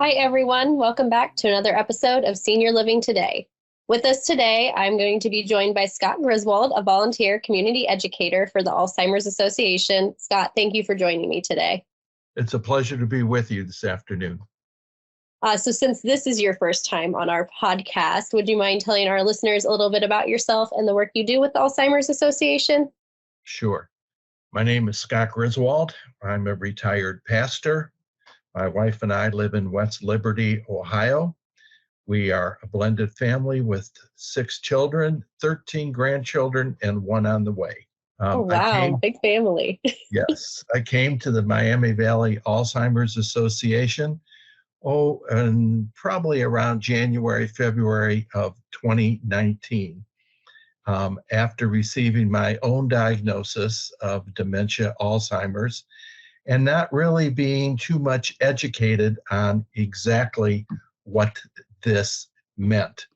Hi, everyone. Welcome back to another episode of Senior Living Today. With us today, I'm going to be joined by Scott Griswold, a volunteer community educator for the Alzheimer's Association. Scott, thank you for joining me today. It's a pleasure to be with you this afternoon. So since this is your first time on our podcast, would you mind telling our listeners a little bit about yourself and the work you do with the Alzheimer's Association? Sure. My name is Scott Griswold. I'm a retired pastor. My wife and I live in West Liberty, Ohio. We are a blended family with 6 children, 13 grandchildren, and 1 on the way. Oh, wow. Big family. Yes, I came to the Miami Valley Alzheimer's Association, and probably around January, February of 2019. After receiving my own diagnosis of dementia, Alzheimer's, and not really being too much educated on exactly what this meant.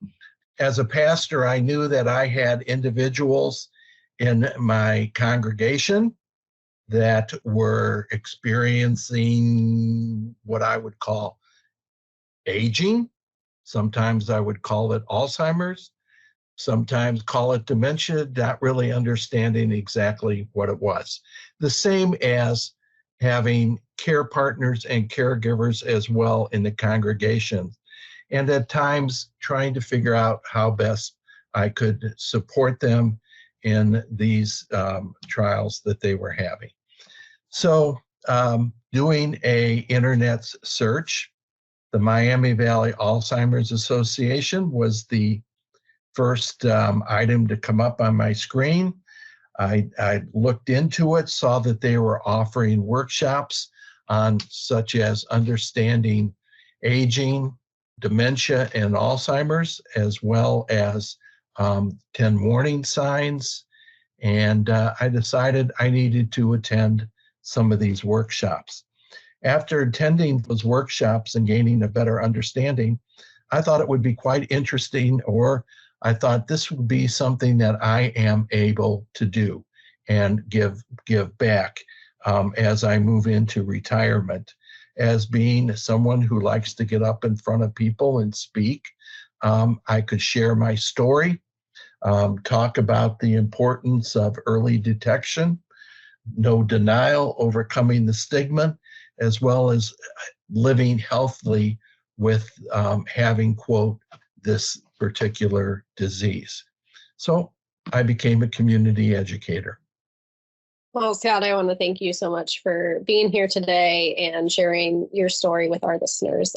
As a pastor, I knew that I had individuals in my congregation that were experiencing what I would call aging. Sometimes I would call it Alzheimer's, sometimes call it dementia, not really understanding exactly what it was. The same as having care partners and caregivers as well in the congregation, and at times trying to figure out how best I could support them in these trials that they were having. So doing a internet search, the Miami Valley Alzheimer's Association was the first item to come up on my screen. I looked into it, saw that they were offering workshops on such as understanding aging, dementia, and Alzheimer's, as well as 10 warning signs. And I decided I needed to attend some of these workshops. After attending those workshops and gaining a better understanding, I thought it would be quite interesting, or I thought this would be something that I am able to do and give back as I move into retirement. As being someone who likes to get up in front of people and speak, I could share my story, talk about the importance of early detection, no denial, overcoming the stigma, as well as living healthily with having, quote, this particular disease. So I became a community educator. Well, Scott, I want to thank you so much for being here today and sharing your story with our listeners.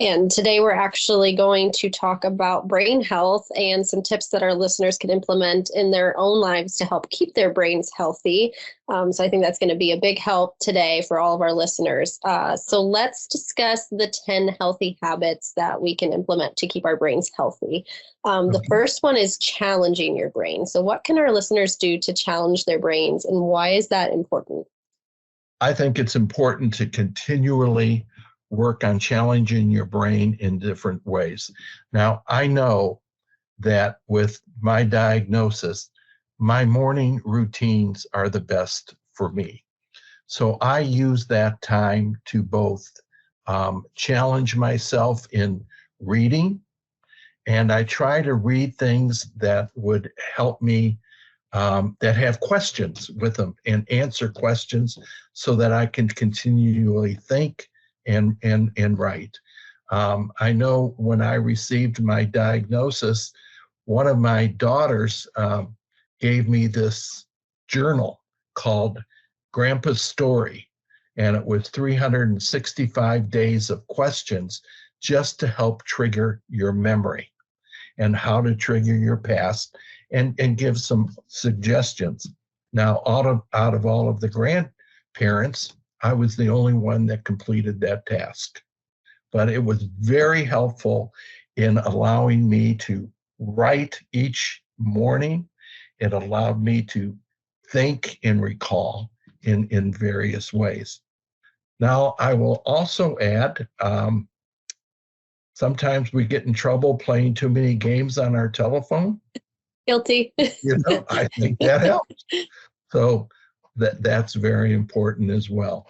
And today we're actually going to talk about brain health and some tips that our listeners can implement in their own lives to help keep their brains healthy. So I think that's going to be a big help today for all of our listeners. So let's discuss the 10 healthy habits that we can implement to keep our brains healthy. The first one is challenging your brain. So what can our listeners do to challenge their brains, and why is that important? I think it's important to continually work on challenging your brain in different ways. Now, I know that with my diagnosis, my morning routines are the best for me. So I use that time to both challenge myself in reading, and I try to read things that would help me, that have questions with them and answer questions so that I can continually think and write. I know when I received my diagnosis, one of my daughters gave me this journal called Grandpa's Story, and it was 365 days of questions just to help trigger your memory and how to trigger your past, and give some suggestions. Now, out of all of the grandparents, I was the only one that completed that task. But it was very helpful in allowing me to write each morning. It allowed me to think and recall in various ways. Now, I will also add, sometimes we get in trouble playing too many games on our telephone. Guilty. I think that helps. So that's very important as well.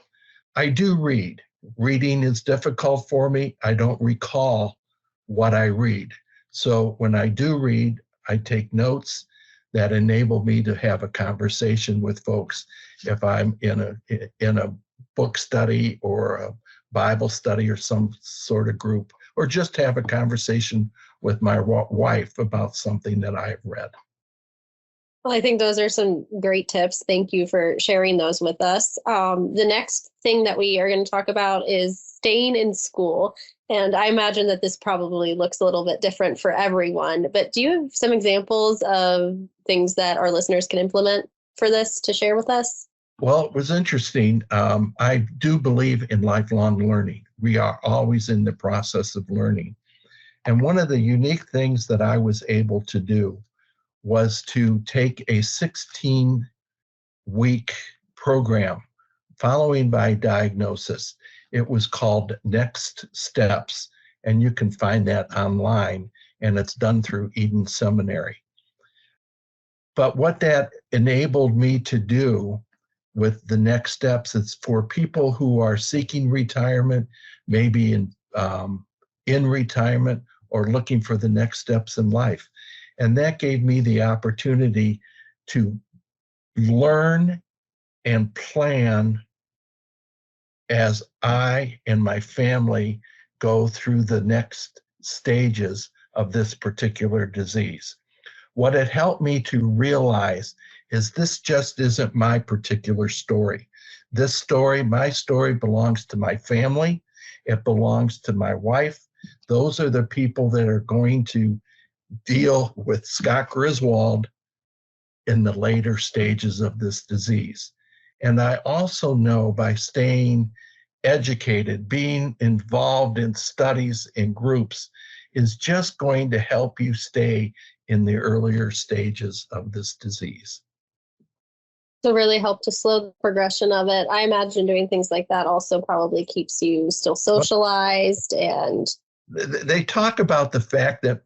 I do read. Reading is difficult for me. I don't recall what I read. So when I do read, I take notes that enable me to have a conversation with folks. If I'm in a book study or a Bible study or some sort of group, or just have a conversation with my wife about something that I have read. Well, I think those are some great tips. Thank you for sharing those with us. The next thing that we are going to talk about is staying in school. And I imagine that this probably looks a little bit different for everyone, but do you have some examples of things that our listeners can implement for this to share with us? Well, it was interesting. I do believe in lifelong learning. We are always in the process of learning. And one of the unique things that I was able to do was to take a 16-week program following my diagnosis. It was called Next Steps, and you can find that online, and it's done through Eden Seminary. But what that enabled me to do with the next steps is for people who are seeking retirement, maybe in retirement or looking for the next steps in life. And that gave me the opportunity to learn and plan as I and my family go through the next stages of this particular disease. What it helped me to realize is this just isn't my particular story. This story, my story, belongs to my family. It belongs to my wife. Those are the people that are going to deal with Scott Griswold in the later stages of this disease. And I also know by staying educated, being involved in studies in groups, is just going to help you stay in the earlier stages of this disease. To really help to slow the progression of it. I imagine doing things like that also probably keeps you still socialized. And they talk about the fact that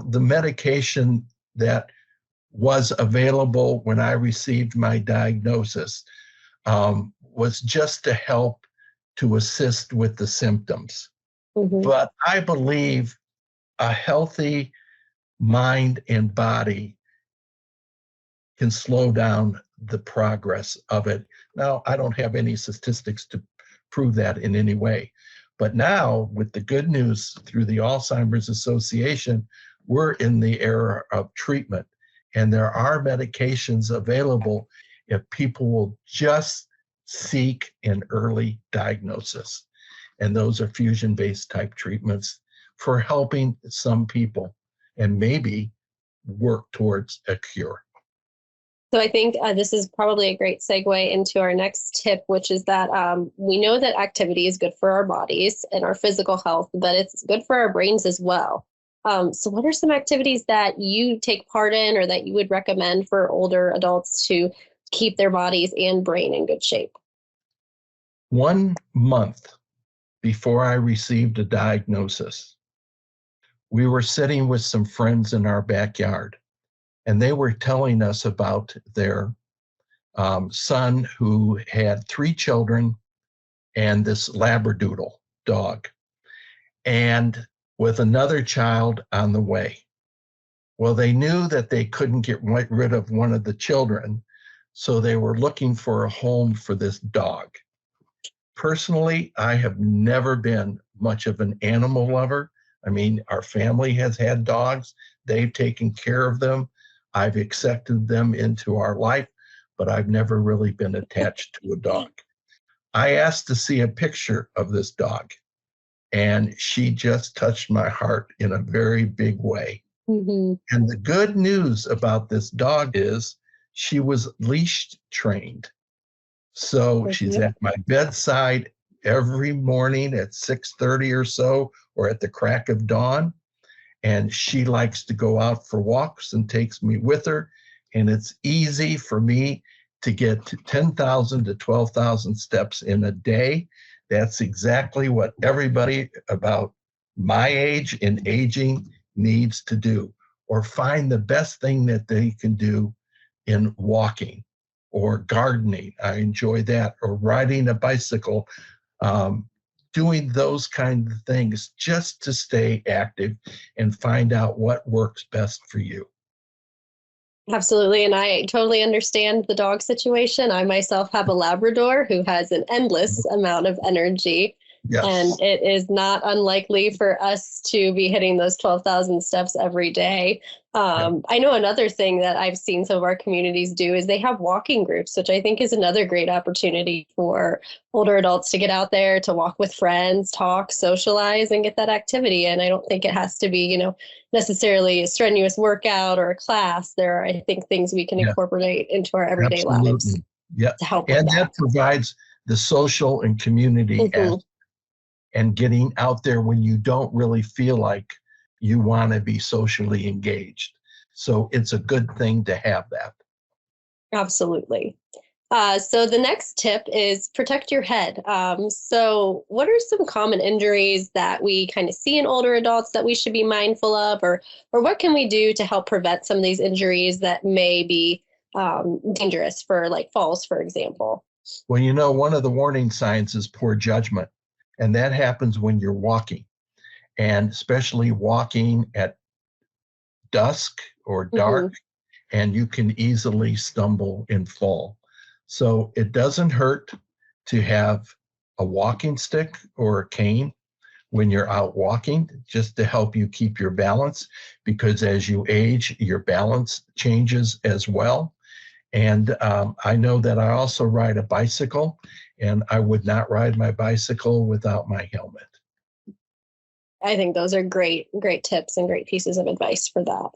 the medication that was available when I received my diagnosis was just to help to assist with the symptoms. Mm-hmm. But I believe a healthy mind and body can slow down the progress of it. Now, I don't have any statistics to prove that in any way. But now, with the good news through the Alzheimer's Association, we're in the era of treatment. And there are medications available if people will just seek an early diagnosis. And those are fusion-based type treatments for helping some people and maybe work towards a cure. So I think this is probably a great segue into our next tip, which is that we know that activity is good for our bodies and our physical health, but it's good for our brains as well. So what are some activities that you take part in or that you would recommend for older adults to keep their bodies and brain in good shape? 1 month before I received a diagnosis, we were sitting with some friends in our backyard, and they were telling us about their son who had 3 children and this Labradoodle dog, and with another child on the way. Well, they knew that they couldn't get rid of one of the children, so they were looking for a home for this dog. Personally, I have never been much of an animal lover. I mean, our family has had dogs. They've taken care of them. I've accepted them into our life, but I've never really been attached to a dog. I asked to see a picture of this dog, and she just touched my heart in a very big way. Mm-hmm. And the good news about this dog is she was leash trained. So she's at my bedside every morning at 6:30 or so, or at the crack of dawn. And she likes to go out for walks and takes me with her. And it's easy for me to get to 10,000 to 12,000 steps in a day. That's exactly what everybody about my age and aging needs to do, or find the best thing that they can do in walking or gardening. I enjoy that, or riding a bicycle. um, doing those kind of things just to stay active and find out what works best for you. Absolutely. And I totally understand the dog situation. I myself have a Labrador who has an endless amount of energy. And Yes. it is not unlikely for us to be hitting those 12,000 steps every day. Yeah. I know another thing that I've seen some of our communities do is they have walking groups, which I think is another great opportunity for older adults to get out there, to walk with friends, talk, socialize, and get that activity. And I don't think it has to be, necessarily a strenuous workout or a class. There are, I think, things we can Yeah. incorporate into our everyday lives Absolutely. Yeah. to help with And that. that provides the social and community Mhm. and getting out there when you don't really feel like you want to be socially engaged. So it's a good thing to have that. Absolutely. So the next tip is protect your head. So what are some common injuries that we kind of see in older adults that we should be mindful of, or what can we do to help prevent some of these injuries that may be dangerous for like falls, for example? Well, one of the warning signs is poor judgment, and that happens when you're walking, and especially walking at dusk or dark, Hmm. and you can easily stumble and fall. So it doesn't hurt to have a walking stick or a cane when you're out walking, just to help you keep your balance, because as you age, your balance changes as well. And I know that I also ride a bicycle, and I would not ride my bicycle without my helmet. I think those are great, great tips and great pieces of advice for that.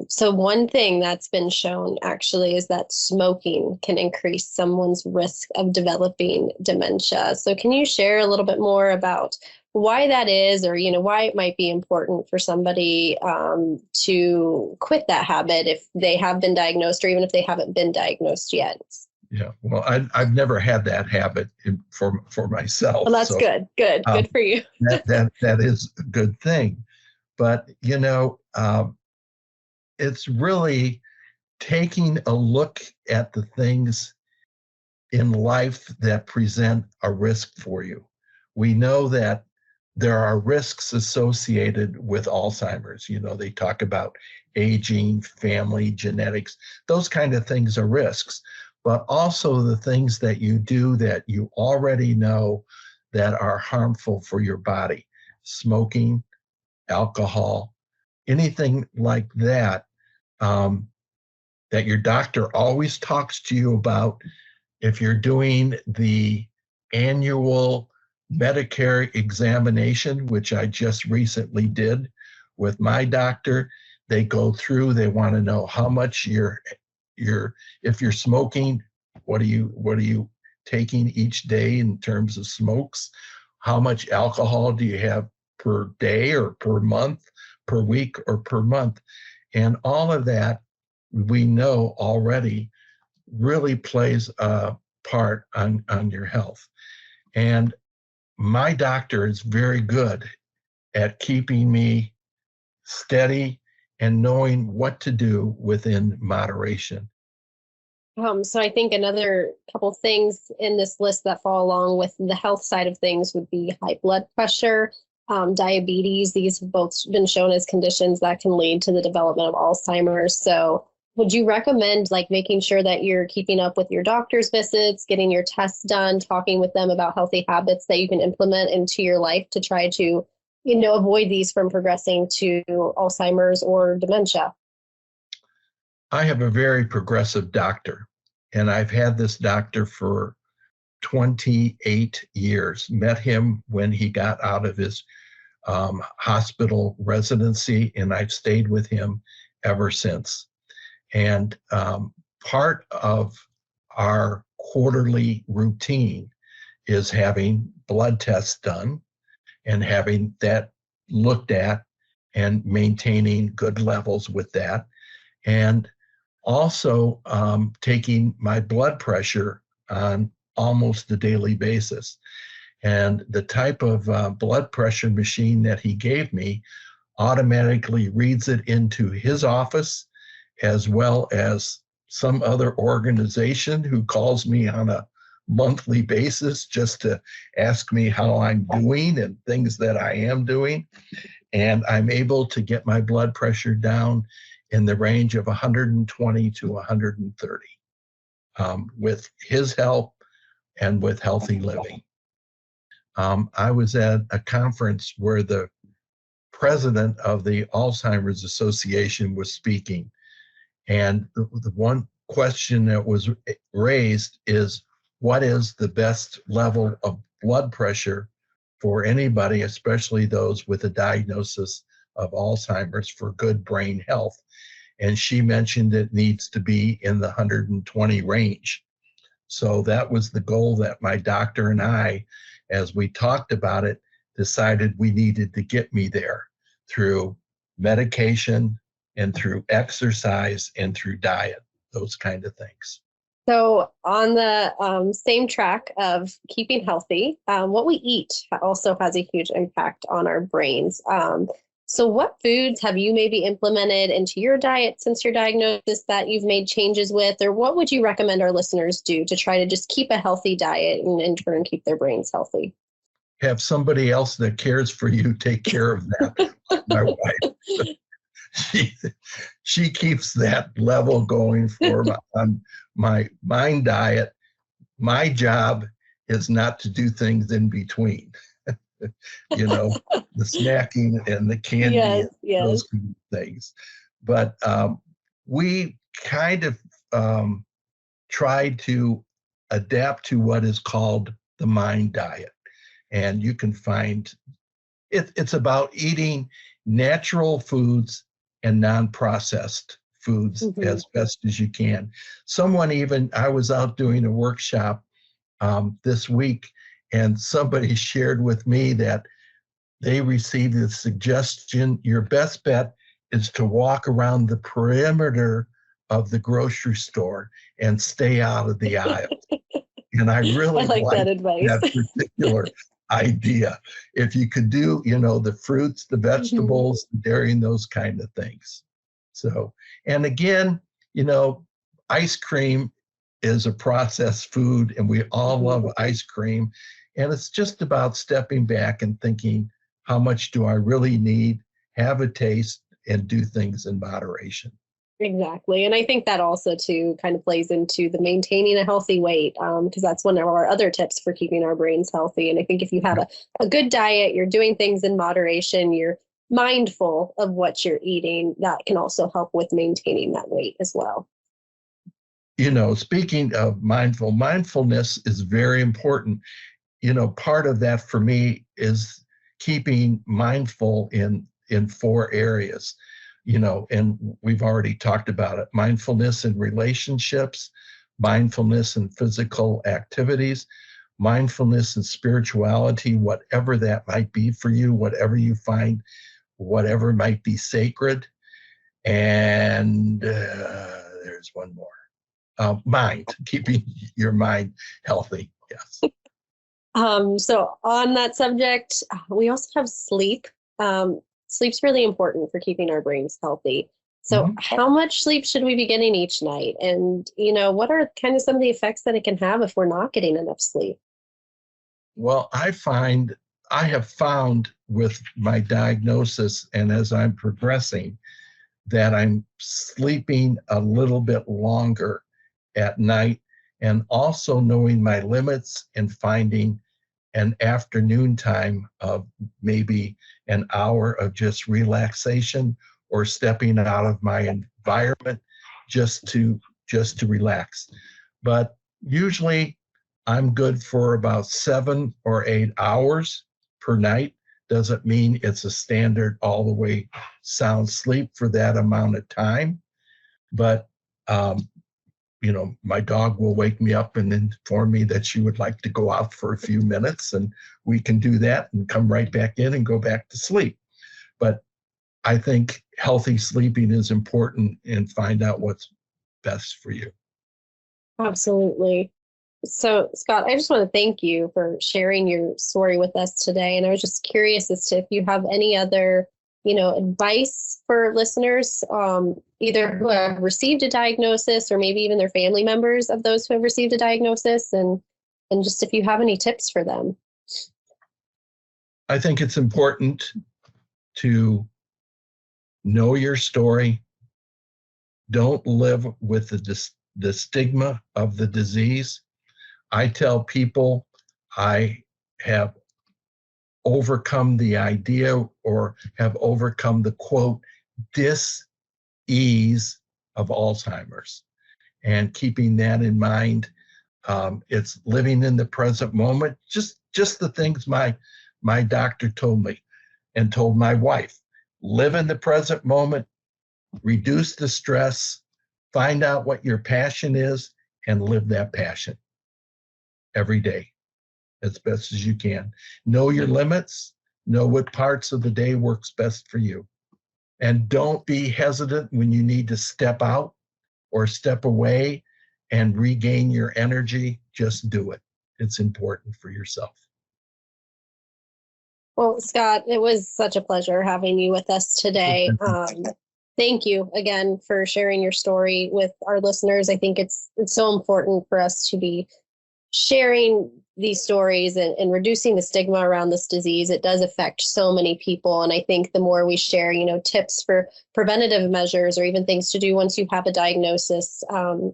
So one thing that's been shown actually is that smoking can increase someone's risk of developing dementia. So can you share a little bit more about why that is, or why it might be important for somebody to quit that habit if they have been diagnosed, or even if they haven't been diagnosed yet? Yeah, well, I've never had that habit for myself, Well, that's so good. Good. um, Good for you. that is a good thing. But it's really taking a look at the things in life that present a risk for you. We know that there are risks associated with Alzheimer's. They talk about aging, family, genetics, those kind of things are risks, but also the things that you do that you already know that are harmful for your body: smoking, alcohol, anything like that, um, that your doctor always talks to you about. If you're doing the annual Medicare examination, which I just recently did with my doctor, they go through, they want to know how much if you're smoking, what are you taking each day in terms of smokes? How much alcohol do you have per day or per month, per week or per month? And all of that we know already really plays a part on your health. And my doctor is very good at keeping me steady and knowing what to do within moderation. So I think another couple things in this list that fall along with the health side of things would be high blood pressure, diabetes. These have both been shown as conditions that can lead to the development of Alzheimer's. So would you recommend like making sure that you're keeping up with your doctor's visits, getting your tests done, talking with them about healthy habits that you can implement into your life to try to, avoid these from progressing to Alzheimer's or dementia? I have a very progressive doctor, and I've had this doctor for 28 years. Met him when he got out of his hospital residency, and I've stayed with him ever since. And part of our quarterly routine is having blood tests done and having that looked at and maintaining good levels with that. And also taking my blood pressure on almost a daily basis. And the type of blood pressure machine that he gave me automatically reads it into his office, as well as some other organization who calls me on a monthly basis just to ask me how I'm doing and things that I am doing. And I'm able to get my blood pressure down in the range of 120 to 130 with his help and with healthy living. I was at a conference where the president of the Alzheimer's Association was speaking. And the one question that was raised is, what is the best level of blood pressure for anybody, especially those with a diagnosis of Alzheimer's, for good brain health? And she mentioned it needs to be in the 120 range. So that was the goal that my doctor and I, as we talked about it, decided we needed to get me there through medication and through exercise and through diet, those kind of things. So on the same track of keeping healthy, what we eat also has a huge impact on our brains. So what foods have you maybe implemented into your diet since your diagnosis that you've made changes with, or what would you recommend our listeners do to try to just keep a healthy diet and in turn keep their brains healthy? Have somebody else that cares for you take care of that. My wife, she keeps that level going for my mind diet. My job is not to do things in between. The snacking and the candy, Yes, and those yes. kind of things. But we kind of tried to adapt to what is called the mind diet. And you can find it's about eating natural foods and non-processed foods as best as you can. I was out doing a workshop this week, and somebody shared with me that they received the suggestion, your best bet is to walk around the perimeter of the grocery store and stay out of the aisle. And I really like that like advice. that particular idea. If you could do, the fruits, the vegetables, the dairy, and those kind of things. So, and again, ice cream is a processed food, and we all love ice cream. And it's just about stepping back and thinking, how much do I really need? Have a taste and do things in moderation. Exactly. And I think that also too kind of plays into the maintaining a healthy weight, because that's one of our other tips for keeping our brains healthy. And I think if you have a good diet, you're doing things in moderation, you're mindful of what you're eating, that can also help with maintaining that weight as well. Speaking of mindfulness is very important. Part of that for me is keeping mindful in 4 areas. And we've already talked about it: mindfulness in relationships, mindfulness in physical activities, mindfulness in spirituality, whatever that might be for you, whatever you find, whatever might be sacred. And there's one more: keeping your mind healthy. Yes. So on that subject, we also have sleep. Sleep's really important for keeping our brains healthy. So how much sleep should we be getting each night? And, what are kind of some of the effects that it can have if we're not getting enough sleep? Well, I have found with my diagnosis and as I'm progressing that I'm sleeping a little bit longer at night, and also knowing my limits and finding an afternoon time of maybe an hour of just relaxation or stepping out of my environment just to relax. But usually I'm good for about 7 or 8 hours per night. Doesn't mean it's a standard all the way sound sleep for that amount of time. But my dog will wake me up and inform me that she would like to go out for a few minutes, and we can do that and come right back in and go back to sleep. But I think healthy sleeping is important, and find out what's best for you. Absolutely. So, Scott, I just want to thank you for sharing your story with us today. And I was just curious as to if you have any other, advice for listeners, either who have received a diagnosis or maybe even their family members of those who have received a diagnosis, and and just if you have any tips for them. I think it's important to know your story. Don't live with the stigma of the disease. I tell people I have overcome the idea or have overcome the quote, dis-ease of Alzheimer's. And keeping that in mind, it's living in the present moment. Just the things my doctor told me and told my wife. Live in the present moment, reduce the stress, find out what your passion is, and live that passion every day as best as you can. Know your limits, know what parts of the day works best for you. And don't be hesitant when you need to step out or step away and regain your energy. Just do it. It's important for yourself. Well, Scott, it was such a pleasure having you with us today. Thank you again for sharing your story with our listeners. I think it's so important for us to be sharing these stories and reducing the stigma around this disease. It does affect so many people. And I think the more we share, tips for preventative measures or even things to do once you have a diagnosis,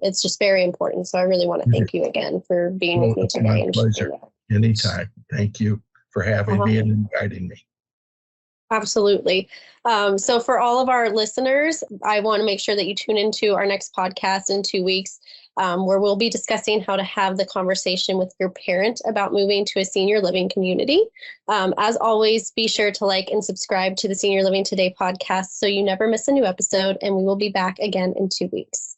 it's just very important. So I really want to thank you again for being with me today. My pleasure. Anytime. Thank you for having me and inviting me. Absolutely. So for all of our listeners, I want to make sure that you tune into our next podcast in 2 weeks, where we'll be discussing how to have the conversation with your parent about moving to a senior living community. As always, be sure to like and subscribe to the Senior Living Today podcast so you never miss a new episode, and we will be back again in 2 weeks.